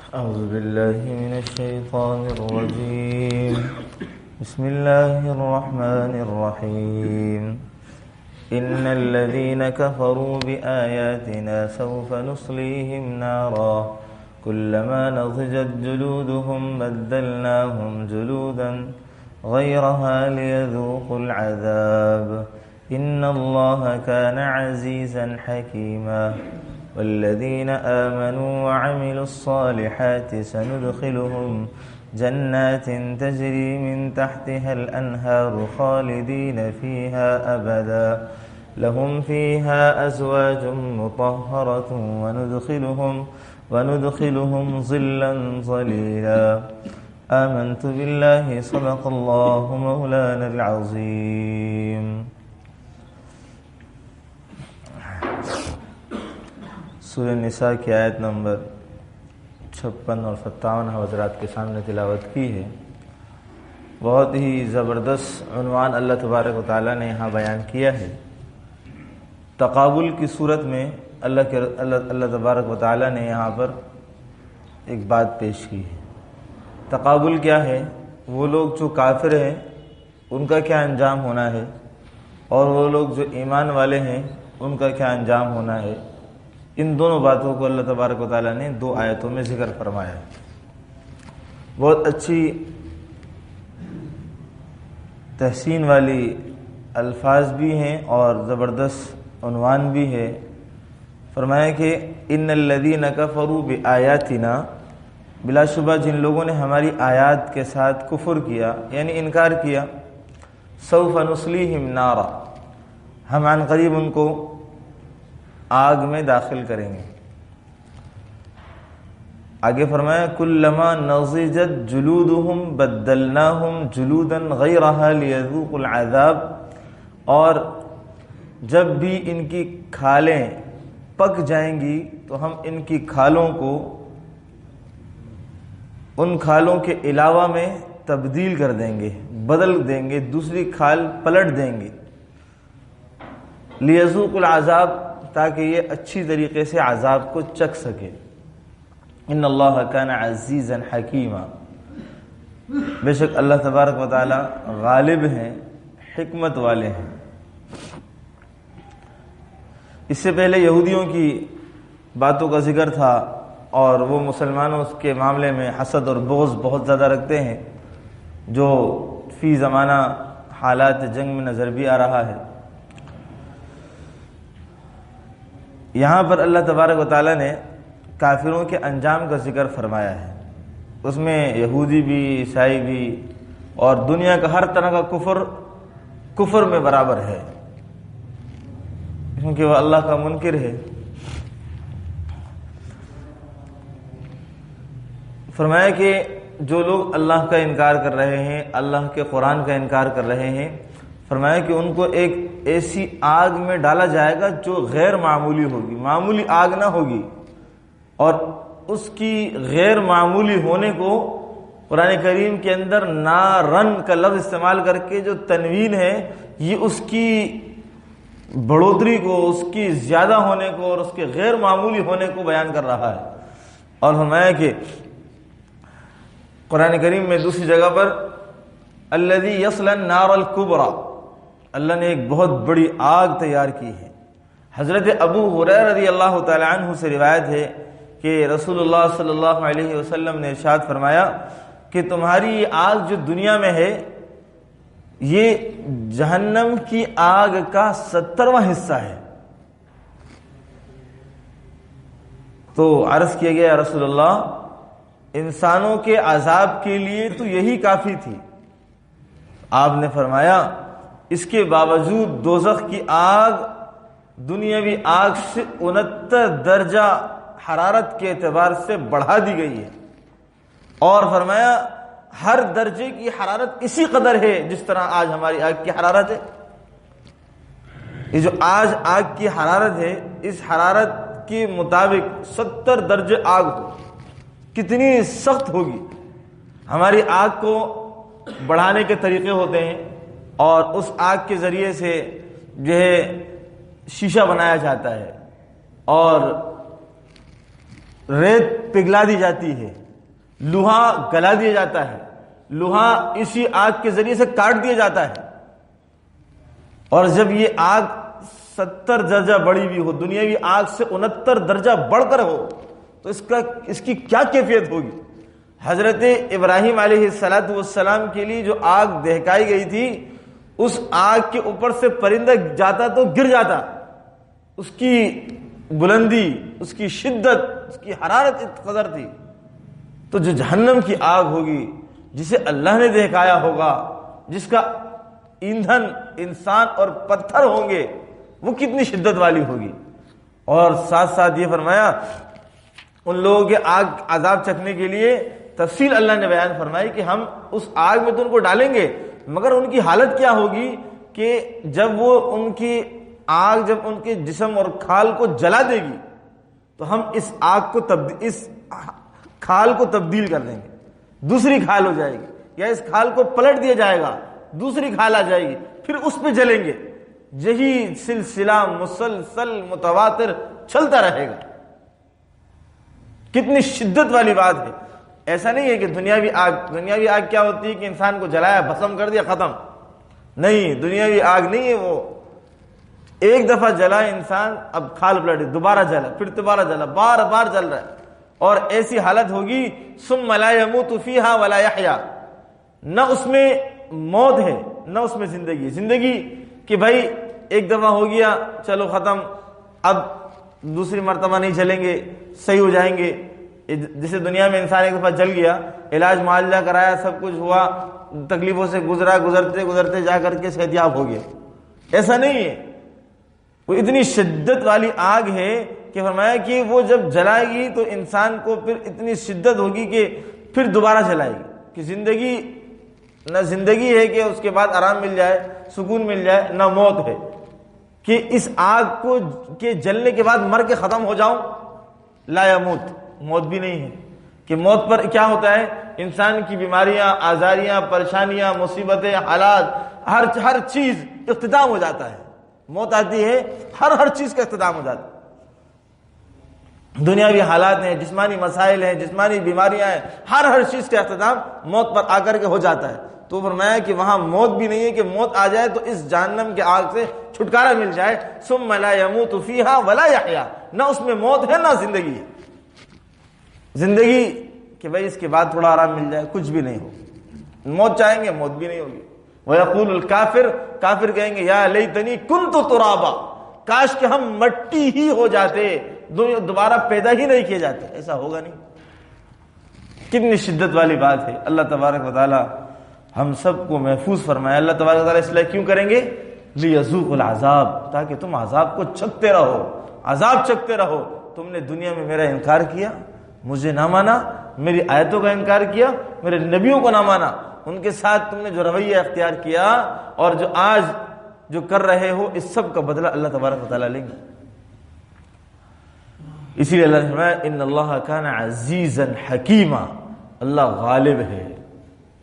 أعوذ بالله من الشيطان الرجيم. بسم الله الرحمن الرحيم. إن الذين كفروا بآياتنا سوف نصليهم نارا كلما نضجت جلودهم بدلناهم جلودا غيرها ليذوقوا العذاب إن الله كان عزيزا حكيما. والذين آمنوا وعملوا الصالحات سندخلهم جنات تجري من تحتها الأنهار خالدين فيها أبدا لهم فيها أزواج مطهرة وندخلهم ظلا ظليلا. آمنت بالله صدق الله مولانا العظيم. سورہ نساء کی آیت نمبر 56 اور 57 حضرات کے سامنے تلاوت کی ہے. بہت ہی زبردست عنوان اللہ تبارک و تعالیٰ نے یہاں بیان کیا ہے. تقابل کی صورت میں اللہ تبارک و تعالیٰ نے یہاں پر ایک بات پیش کی ہے. تقابل کیا ہے؟ وہ لوگ جو کافر ہیں ان کا کیا انجام ہونا ہے، اور وہ لوگ جو ایمان والے ہیں ان کا کیا انجام ہونا ہے. ان دونوں باتوں کو اللہ تبارک و تعالیٰ نے 2 آیتوں میں ذکر فرمایا ہے. بہت اچھی تحسین والی الفاظ بھی ہیں اور زبردست عنوان بھی ہے. فرمایا کہ ان الذین کفروا بآیاتنا، بلا شبہ جن لوگوں نے ہماری آیات کے ساتھ کفر کیا یعنی انکار کیا، سوف نصلیہم نارا، ہم عن قریب ان کو آگ میں داخل کریں گے. آگے فرمایا کلما نضجت جلودہم بدلناہم جلودا غیرہا لیذوقوا العذاب، اور جب بھی ان کی کھالیں پک جائیں گی تو ہم ان کی کھالوں کو ان کھالوں کے علاوہ میں تبدیل کر دیں گے، بدل دیں گے، دوسری کھال پلٹ دیں گے. لیذوقوا العذاب، تاکہ یہ اچھی طریقے سے عذاب کو چکھ سکے. ان اللہ کان عزیزا حکیما، بے شک اللہ تبارک و تعالی غالب ہیں، حکمت والے ہیں. اس سے پہلے یہودیوں کی باتوں کا ذکر تھا، اور وہ مسلمانوں کے معاملے میں حسد اور بغض بہت زیادہ رکھتے ہیں، جو فی زمانہ حالات جنگ میں نظر بھی آ رہا ہے. یہاں پر اللہ تبارک و تعالیٰ نے کافروں کے انجام کا ذکر فرمایا ہے. اس میں یہودی بھی، عیسائی بھی، اور دنیا کا ہر طرح کا کفر میں برابر ہے، کیونکہ وہ اللہ کا منکر ہے. فرمایا کہ جو لوگ اللہ کا انکار کر رہے ہیں، اللہ کے قرآن کا انکار کر رہے ہیں، فرمایا کہ ان کو ایک ایسی آگ میں ڈالا جائے گا جو غیر معمولی ہوگی، معمولی آگ نہ ہوگی. اور اس کی غیر معمولی ہونے کو قرآن کریم کے اندر نارن کا لفظ استعمال کر کے جو تنوین ہے، یہ اس کی بڑھوتری کو، اس کی زیادہ ہونے کو اور اس کے غیر معمولی ہونے کو بیان کر رہا ہے. اور فرمایا کہ قرآن کریم میں دوسری جگہ پر الذی یصلی النار الکبریٰ، اللہ نے ایک بہت بڑی آگ تیار کی ہے. حضرت ابو ہریرہ رضی اللہ تعالی عنہ سے روایت ہے کہ رسول اللہ صلی اللہ علیہ وسلم نے ارشاد فرمایا کہ تمہاری یہ آگ جو دنیا میں ہے، یہ جہنم کی آگ کا 70واں حصہ ہے. تو عرض کیا گیا یا رسول اللہ، انسانوں کے عذاب کے لیے تو یہی کافی تھی. آپ نے فرمایا اس کے باوجود دوزخ کی آگ دنیاوی آگ سے 69 درجہ حرارت کے اعتبار سے بڑھا دی گئی ہے، اور فرمایا ہر درجے کی حرارت اسی قدر ہے جس طرح آج ہماری آگ کی حرارت ہے. یہ جو آج آگ کی حرارت ہے، اس حرارت کے مطابق 70 درجے آگ ہو، کتنی سخت ہوگی. ہماری آگ کو بڑھانے کے طریقے ہوتے ہیں، اور اس آگ کے ذریعے سے جو ہے شیشہ بنایا جاتا ہے، اور ریت پگھلا دی جاتی ہے، لوہا گلا دیا جاتا ہے، لوہا اسی آگ کے ذریعے سے کاٹ دیا جاتا ہے، اور جب یہ آگ 70 درجہ بڑی ہوئی ہو، دنیاوی آگ سے 69 درجہ بڑھ کر ہو، تو اس کی کیا کیفیت ہوگی؟ حضرت ابراہیم علیہ السلام کے لیے جو آگ دہکائی گئی تھی، اس آگ کے اوپر سے پرندہ جاتا تو گر جاتا، اس کی بلندی، اس کی شدت، اس کی حرارت اس قدر تھی۔ تو جو جہنم کی آگ ہوگی، جسے اللہ نے دہکایا ہوگا، جس کا ایندھن انسان اور پتھر ہوں گے، وہ کتنی شدت والی ہوگی۔ اور ساتھ ساتھ یہ فرمایا ان لوگوں کے آگ عذاب چکھنے کے لیے تفصیل اللہ نے بیان فرمائی کہ ہم اس آگ میں تو ان کو ڈالیں گے، مگر ان کی حالت کیا ہوگی کہ جب وہ ان کی آگ جب ان کے جسم اور کھال کو جلا دے گی تو ہم اس آگ کو اس کھال کو تبدیل کر دیں گے، دوسری کھال ہو جائے گی، یا اس کھال کو پلٹ دیا جائے گا، دوسری کھال آ جائے گی، پھر اس پہ جلیں گے۔ یہی سلسلہ مسلسل متواتر چلتا رہے گا۔ کتنی شدت والی بات ہے۔ ایسا نہیں ہے کہ دنیاوی آگ کیا ہوتی ہے کہ انسان کو جلایا، بھسم کر دیا، ختم۔ نہیں، دنیاوی آگ نہیں ہے وہ، ایک دفعہ جلا انسان، اب کھال پلٹ، دوبارہ جلا، پھر دوبارہ جلا، بار بار جل رہا ہے، اور ایسی حالت ہوگی ثم لا يموت فيها ولا يحيى، نہ اس میں موت ہے نہ اس میں زندگی کہ بھائی ایک دفعہ ہو گیا چلو ختم، اب دوسری مرتبہ نہیں چلیں گے، صحیح ہو جائیں گے۔ جیسے دنیا میں انسان ایک دفعہ جل گیا، علاج معالجہ کرایا، سب کچھ ہوا، تکلیفوں سے گزرتے جا کر کے صحتیاب ہو گیا، ایسا نہیں ہے۔ وہ اتنی شدت والی آگ ہے کہ فرمایا کہ وہ جب جلائے گی تو انسان کو پھر اتنی شدت ہوگی کہ پھر دوبارہ جلائے گی، کہ زندگی ہے کہ اس کے بعد آرام مل جائے، سکون مل جائے، نہ موت ہے کہ اس آگ کو کے جلنے کے بعد مر کے ختم ہو جاؤں۔ لا يموت، موت بھی نہیں ہے کہ موت پر کیا ہوتا ہے، انسان کی بیماریاں، آزاریاں، پریشانیاں، مصیبتیں، حالات، ہر چیز اختتام ہو جاتا ہے۔ موت آتی ہے، ہر چیز کا اختتام ہو جاتا ہے۔ دنیاوی حالات ہیں، جسمانی مسائل ہیں، جسمانی بیماریاں ہیں، ہر چیز کا اختتام موت پر آ کر کے ہو جاتا ہے۔ تو فرمایا کہ وہاں موت بھی نہیں ہے کہ موت آ جائے تو اس جہنم کے آگ سے چھٹکارا مل جائے۔ ثم لا يموت فيها ولا يحيى، نہ اس میں موت ہے نہ زندگی ہے۔ زندگی کہ بھائی اس کے بعد تھوڑا آرام مل جائے، کچھ بھی نہیں ہو۔ موت چاہیں گے، موت بھی نہیں ہوگی۔ وَيَقُولُ الْكَافِرُ، کافر کہیں گے یا لیتنی کنت ترابا، کاش کہ ہم مٹی ہی ہو جاتے، دوبارہ پیدا ہی نہیں کیے جاتے۔ ایسا ہوگا نہیں۔ کتنی شدت والی بات ہے۔ اللہ تبارک و تعالی ہم سب کو محفوظ فرمائے۔ اللہ تبارک و تعالی اس لیے کیوں کریں گے؟ لِيَذُوقُوا الْعَذَابَ، تاکہ تم عذاب کو چکھتے رہو، عذاب چکھتے رہو۔ تم نے دنیا میں میرا انکار کیا، مجھے نہ مانا، میری آیتوں کا انکار کیا، میرے نبیوں کو نہ مانا، ان کے ساتھ تم نے جو رویہ اختیار کیا اور جو آج جو کر رہے ہو، اس سب کا بدلہ اللہ تبارک و تعالی لیں گے۔ اسی لیے اللہ نے فرمایا ان اللہ کان عزیزا حکیما، اللہ غالب ہے،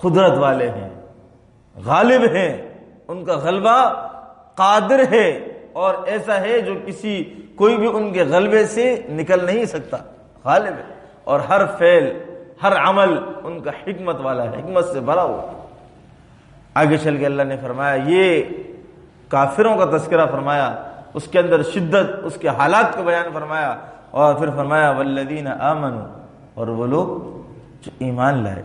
قدرت والے ہیں، غالب ہیں، ان کا غلبہ قادر ہے، اور ایسا ہے جو کوئی بھی ان کے غلبے سے نکل نہیں سکتا، غالب ہے، اور ہر فعل ہر عمل ان کا حکمت والا ہے، حکمت سے بھرا ہوا۔ آگے چل کے اللہ نے فرمایا، یہ کافروں کا تذکرہ فرمایا، اس کے اندر شدت، اس کے حالات کو بیان فرمایا، اور پھر فرمایا والذین آمنوا، اور وہ لوگ جو ایمان لائے،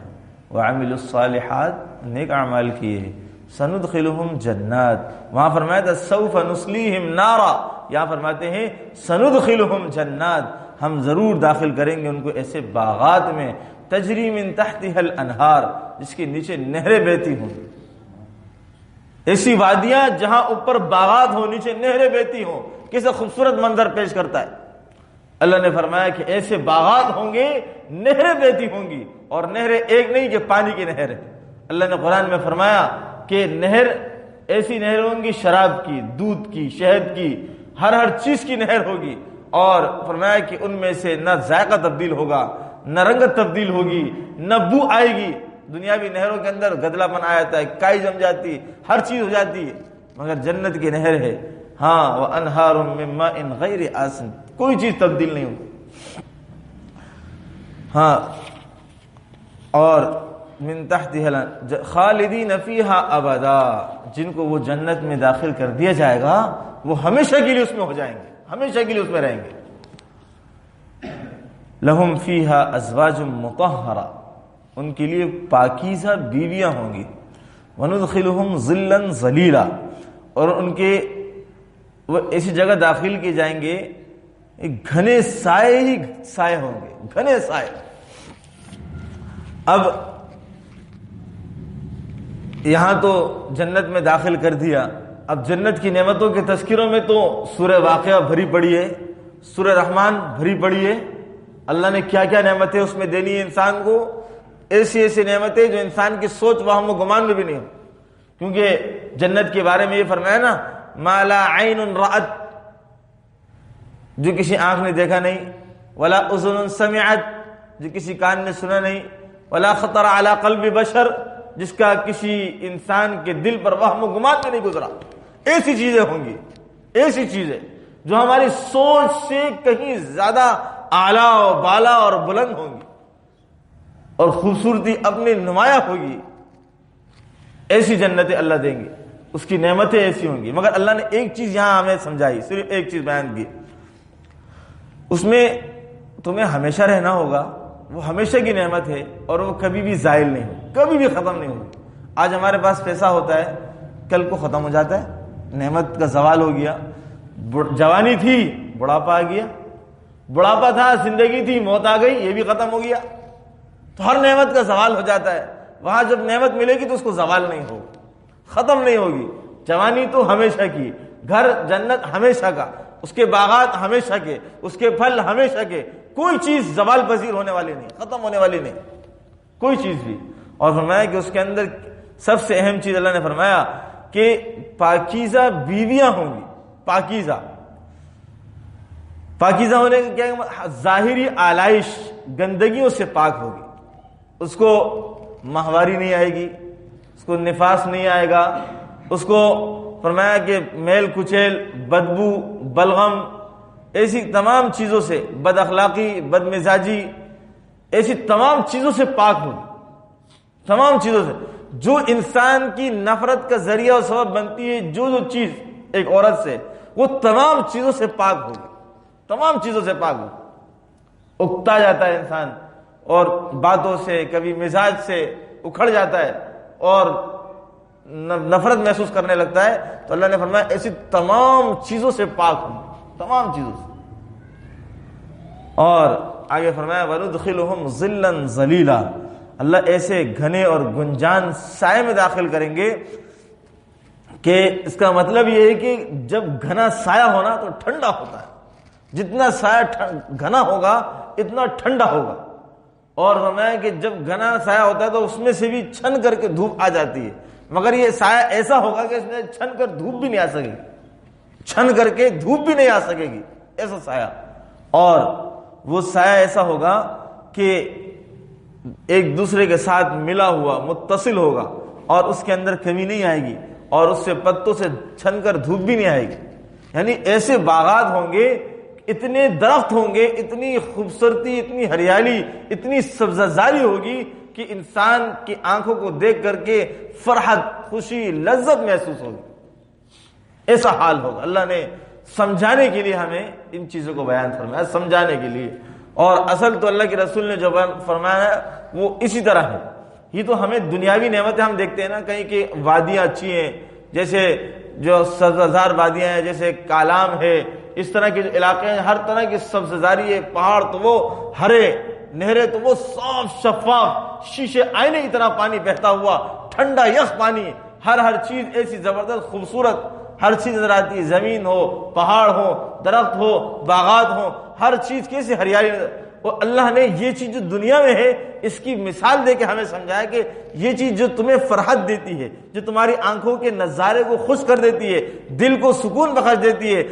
وعملوا الصالحات، نیک اعمال کیے، سندخلہم جنات، وہاں فرمایا تھا سوف نصلیہم نارا، یہاں فرماتے ہیں سندخلہم جنات، ہم ضرور داخل کریں گے ان کو ایسے باغات میں، تجری من تحتها الانہار، جس کے نیچے نہریں بہتی ہوں، ایسی وادیاں جہاں اوپر باغات ہوں، نیچے نہریں بہتی ہوں۔ کیسا خوبصورت منظر پیش کرتا ہے۔ اللہ نے فرمایا کہ ایسے باغات ہوں گے، نہریں بہتی ہوں گی، اور نہریں ایک نہیں کہ پانی کی نہر ہے۔ اللہ نے قرآن میں فرمایا کہ نہر، ایسی نہر ہوں گی، شراب کی، دودھ کی، شہد کی، ہر چیز کی نہر ہوگی، اور فرمایا کہ ان میں سے نہ ذائقہ تبدیل ہوگا، نہ رنگت تبدیل ہوگی، نہ بو آئے گی۔ دنیاوی نہروں کے اندر گدلا پن آ جاتا ہے، کائی جم جاتی ہے، ہر چیز ہو جاتی ہے، مگر جنت کی نہر ہے، ہاں، وَأَنْهَارٌ مِّن مَّاءٍ غَيْرِ آسِنٍ، کوئی چیز تبدیل نہیں ہوگی۔ ہاں، اور من تحتها خالدین فیہا ابدا، جن کو وہ جنت میں داخل کر دیا جائے گا وہ ہمیشہ کے لیے اس میں ہو جائیں گے، ہمیشہ کے لیے اس میں رہیں گے۔ لہم فیہا ازواج مطہرہ، ان کے لیے پاکیزہ بیویاں ہوں گی۔ وندخلہم ظلا ظلیلا، اور ان کے وہ ایسی جگہ داخل کیے جائیں گے گھنے سائے ہی سائے ہوں گے، گھنے سائے۔ اب یہاں تو جنت میں داخل کر دیا، اب جنت کی نعمتوں کے تذکروں میں تو سورہ واقعہ بھری پڑی ہے، سورہ رحمان بھری پڑی ہے، اللہ نے کیا کیا نعمتیں اس میں دینی ہے انسان کو، ایسی ایسی نعمتیں جو انسان کی سوچ وہم و گمان میں بھی نہیں ہو، کیونکہ جنت کے بارے میں یہ فرمایا نا ما لا عین رأت، جو کسی آنکھ نے دیکھا نہیں، ولا اذن سمعت، جو کسی کان نے سنا نہیں، ولا خطر علی قلب بشر، جس کا کسی انسان کے دل پر وہم و گمان میں نہیں گزرا۔ ایسی چیزیں ہوں گی، ایسی چیزیں جو ہماری سوچ سے کہیں زیادہ اعلیٰ و بالا اور بلند ہوں گی، اور خوبصورتی اپنی نمایاں ہوگی۔ ایسی جنتیں اللہ دیں گے، اس کی نعمتیں ایسی ہوں گی۔ مگر اللہ نے ایک چیز یہاں ہمیں سمجھائی، صرف ایک چیز بیان کی، اس میں تمہیں ہمیشہ رہنا ہوگا، وہ ہمیشہ کی نعمت ہے اور وہ کبھی بھی زائل نہیں ہو، کبھی بھی ختم نہیں ہوگی۔ آج ہمارے پاس پیسہ ہوتا ہے، کل کو ختم ہو جاتا ہے، نعمت کا زوال ہو گیا۔ جوانی تھی، بڑھاپا آ گیا، بڑھاپا تھا، زندگی تھی، موت آ گئی، یہ بھی ختم ہو گیا۔ تو ہر نعمت کا زوال ہو جاتا ہے، وہاں جب نعمت ملے گی تو اس کو زوال نہیں ہوگا، ختم نہیں ہوگی۔ جوانی تو ہمیشہ کی، گھر جنت ہمیشہ کا، اس کے باغات ہمیشہ کے، اس کے پھل ہمیشہ کے، کوئی چیز زوال پذیر ہونے والی نہیں، ختم ہونے والی نہیں، کوئی چیز بھی۔ اور فرمایا کہ اس کے اندر سب سے اہم چیز اللہ نے فرمایا کہ پاکیزہ بیویاں ہوں گی۔ پاکیزہ، پاکیزہ ہونے کا کیا؟ ظاہری آلائش گندگیوں سے پاک ہوگی، اس کو ماہواری نہیں آئے گی، اس کو نفاس نہیں آئے گا، اس کو فرمایا کہ میل کچیل، بدبو، بلغم، ایسی تمام چیزوں سے، بد اخلاقی، بد مزاجی، ایسی تمام چیزوں سے پاک ہوگی، تمام چیزوں سے جو انسان کی نفرت کا ذریعہ اور سبب بنتی ہے، جو چیز ایک عورت سے، وہ تمام چیزوں سے پاک ہوگی، تمام چیزوں سے پاک ہوگی۔ اکتا جاتا ہے انسان اور باتوں سے، کبھی مزاج سے اکھڑ جاتا ہے اور نفرت محسوس کرنے لگتا ہے، تو اللہ نے فرمایا ایسی تمام چیزوں سے پاک ہوں، تمام چیزوں سے۔ اور آگے فرمایا وَنُدْخِلُهُمْ ظِلًّا ظَلِيلًا، اللہ ایسے گھنے اور گنجان سائے میں داخل کریں گے کہ اس کا مطلب یہ ہے کہ جب گھنا سایہ ہونا تو ٹھنڈا ہوتا ہے، جتنا سایہ گھنا ہوگا اتنا ٹھنڈا ہوگا۔ اور فرمایا کہ جب گھنا سایہ ہوتا ہے تو اس میں سے بھی چھن کر کے دھوپ آ جاتی ہے، مگر یہ سایہ ایسا ہوگا کہ اس میں چھن کر دھوپ بھی نہیں آ سکے گی، چھن کر کے دھوپ بھی نہیں آ سکے گی، ایسا سایہ۔ اور وہ سایہ ایسا ہوگا کہ ایک دوسرے کے ساتھ ملا ہوا، متصل ہوگا، اور اس کے اندر کمی نہیں آئے گی، اور اس سے پتوں سے چھن کر دھوپ بھی نہیں آئے گی۔ یعنی ایسے باغات ہوں گے، اتنے درخت ہوں گے، اتنی خوبصورتی، اتنی ہریالی، اتنی سبزہ زاری ہوگی کہ انسان کی آنکھوں کو دیکھ کر کے فرحت، خوشی، لذت محسوس ہوگی، ایسا حال ہوگا۔ اللہ نے سمجھانے کے لیے ہمیں ان چیزوں کو بیان فرمایا، سمجھانے کے لیے، اور اصل تو اللہ کے رسول نے جو فرمایا ہے وہ اسی طرح ہے۔ یہ تو ہمیں دنیاوی نعمتیں ہم دیکھتے ہیں نا، کہیں کہ وادیاں اچھی ہیں، جیسے جو سبززار وادیاں ہیں، جیسے کالام ہے، اس طرح کے جو علاقے ہیں، ہر طرح کی سبززاری ہے، پہاڑ تو وہ ہرے، نہریں تو وہ صاف شفاف، شیشے آئینے کی طرح پانی بہتا ہوا، ٹھنڈا یخ پانی، ہر چیز ایسی زبردست خوبصورت، ہر چیز نظر آتی ہے، زمین ہو، پہاڑ ہو، درخت ہو، باغات ہو، ہر چیز کیسی ہریالی نظر۔ اور اللہ نے یہ چیز جو دنیا میں ہے اس کی مثال دے کے ہمیں سمجھایا کہ یہ چیز جو تمہیں فرحت دیتی ہے، جو تمہاری آنکھوں کے نظارے کو خوش کر دیتی ہے، دل کو سکون بخش دیتی ہے،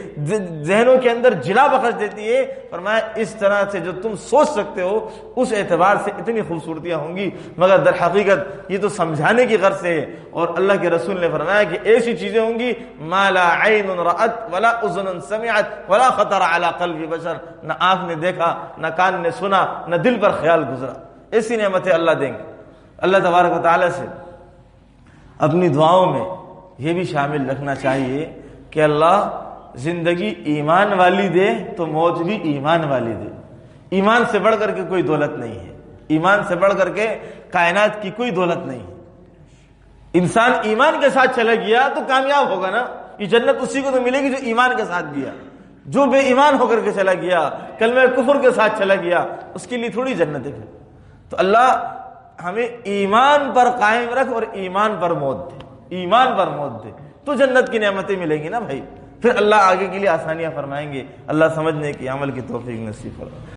ذہنوں کے اندر جلا بخش دیتی ہے، فرمایا اس طرح سے جو تم سوچ سکتے ہو اس اعتبار سے اتنی خوبصورتیاں ہوں گی، مگر در حقیقت یہ تو سمجھانے کی غرض سے ہے۔ اور اللہ کے رسول نے فرمایا کہ ایسی چیزیں ہوں گی ما لا عین رأت ولا اذن سمعت ولا خطر علی قلب بشر، نہ آنکھ نے دیکھا، نہ کان نے سنا، نہ دل پر خیال گزرا۔ ایسی نعمتیں اللہ دیں گے۔ اللہ تبارک و تعالی سے اپنی دعاؤں میں یہ بھی شامل رکھنا چاہیے کہ اللہ زندگی ایمان والی دے تو موت بھی ایمان والی دے۔ ایمان سے بڑھ کر کے کوئی دولت نہیں ہے، ایمان سے بڑھ کر کے کائنات کی کوئی دولت نہیں ہے۔ انسان ایمان کے ساتھ چلا گیا تو کامیاب ہوگا نا، یہ جنت اسی کو تو ملے گی جو ایمان کے ساتھ گیا۔ جو بے ایمان ہو کر کے چلا گیا، کلمہ کفر کے ساتھ چلا گیا، اس کے لیے تھوڑی جنت ہے۔ تو اللہ ہمیں ایمان پر قائم رکھ اور ایمان پر موت دے، ایمان پر موت دے تو جنت کی نعمتیں ملیں گی نا بھائی، پھر اللہ آگے کے لیے آسانیاں فرمائیں گے۔ اللہ سمجھنے کی، عمل کی توفیق نصیب فرمائے۔